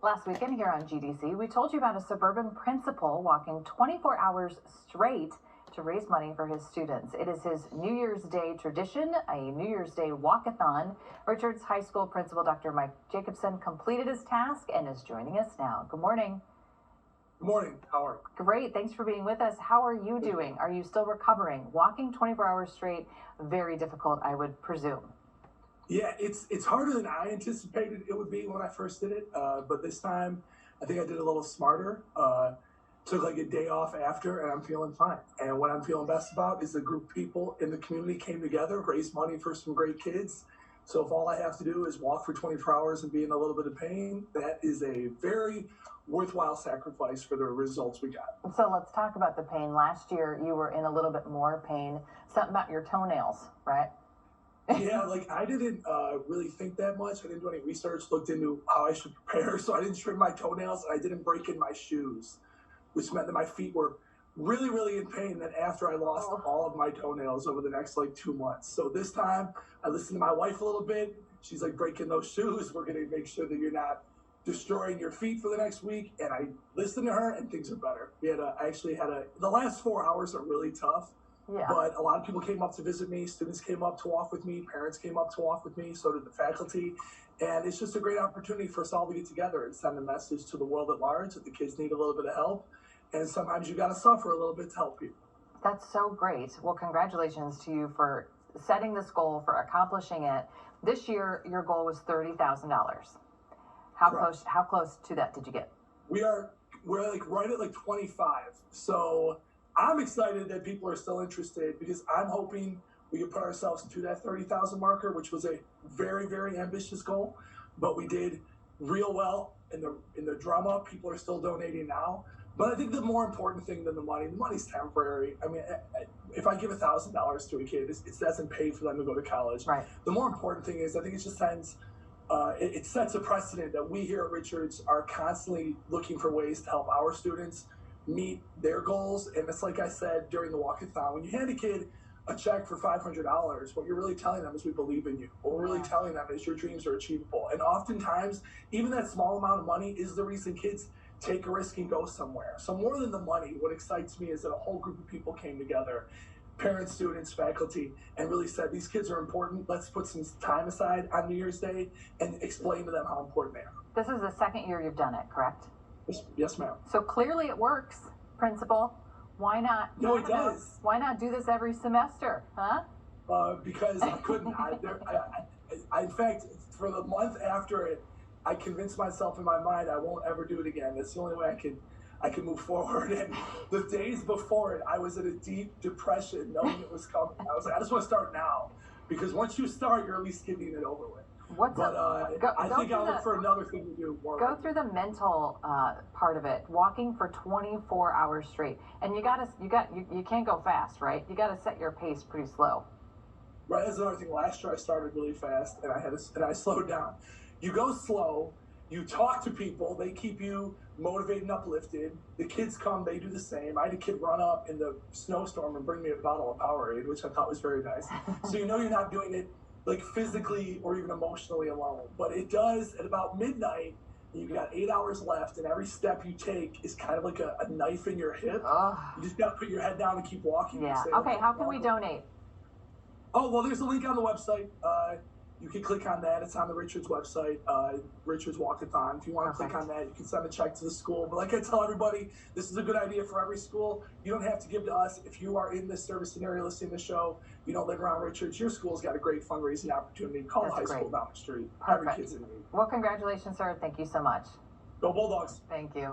Last weekend here on GDC, we told you about a suburban principal walking 24 hours straight to raise money for his students. It is his New Year's Day tradition, a New Year's Day walkathon. Richards High School principal Dr. Mike Jacobson completed his task and is joining us now. Good morning. Good morning. How are you? Great. Thanks for being with us. How are you doing? Are you still recovering? Walking 24 hours straight, very difficult, I would presume. Yeah, it's harder than I anticipated it would be when I first did it. But this time, I think I did a little smarter. Took like a day off after, and I'm feeling fine. And what I'm feeling best about is the group of people in the community came together, raised money for some great kids. So if all I have to do is walk for 24 hours and be in a little bit of pain, that is a very worthwhile sacrifice for the results we got. So let's talk about the pain. Last year, you were in a little bit more pain. Something about your toenails, right? Yeah, like I didn't really think that much. I didn't do any research, looked into how I should prepare. So I didn't trim my toenails and I didn't break in my shoes, which meant that my feet were really, really in pain. Then after I lost all of my toenails over the next like 2 months. So this time I listened to my wife a little bit. She's like, breaking those shoes. We're going to make sure that you're not destroying your feet for the next week. And I listened to her and things are better. The last 4 hours are really tough. Yeah. But a lot of people came up to visit me. Students came up to walk with me. Parents came up to walk with me. So did the faculty. And it's just a great opportunity for us all to get together and send a message to the world at large that the kids need a little bit of help. And sometimes you got to suffer a little bit to help people. That's so great. Well, congratulations to you for setting this goal, for accomplishing it. This year, your goal was $30,000. How close to that did you get? We're like right at like 25. So I'm excited that people are still interested because I'm hoping we can put ourselves to that 30,000 marker, which was a very, very ambitious goal. But we did real well in the drum up. People are still donating now. But I think the more important thing than the money's temporary. I mean, if I give $1,000 to a kid, it doesn't pay for them to go to college. Right. The more important thing is I think it just it sets a precedent that we here at Richards are constantly looking for ways to help our students meet their goals. And it's like I said during the walkathon, when you hand a kid a check for $500, what you're really telling them is we believe in you. What we're really telling them is your dreams are achievable. And oftentimes, even that small amount of money is the reason kids take a risk and go somewhere. So more than the money, what excites me is that a whole group of people came together, parents, students, faculty, and really said, these kids are important. Let's put some time aside on New Year's Day and explain to them how important they are. This is the second year you've done it, correct? Yes, ma'am. So clearly it works, principal. Why not? No, it does. Why not do this every semester, huh? Because I couldn't. In fact, for the month after it, I convinced myself in my mind I won't ever do it again. That's the only way I can move forward. And the days before it, I was in a deep depression knowing it was coming. I was like, I just want to start now. Because once you start, you're at least getting it over with. I think I'll look for another thing to do. Go through the mental part of it. Walking for 24 hours straight, and you can't go fast, right? You got to set your pace pretty slow. Right. That's another thing. Last year I started really fast, and I slowed down. You go slow. You talk to people. They keep you motivated and uplifted. The kids come. They do the same. I had a kid run up in the snowstorm and bring me a bottle of Powerade, which I thought was very nice. So you know you're not doing it like physically or even emotionally alone. But it does at about midnight, you got 8 hours left, and every step you take is kind of like a knife in your hip. You just got to put your head down and keep walking. Yeah. Okay, how can we donate? Oh, well, there's a link on the website. You can click on that. It's on the Richards website, Richards Walkathon. If you want to click on that, you can send a check to the school. But like I tell everybody, this is a good idea for every school. You don't have to give to us. If you are in this service scenario listening to the show, you don't live around Richards, your school's got a great fundraising opportunity. Call the high school down the street. Every kid's in need. Well, congratulations, sir. Thank you so much. Go Bulldogs. Thank you.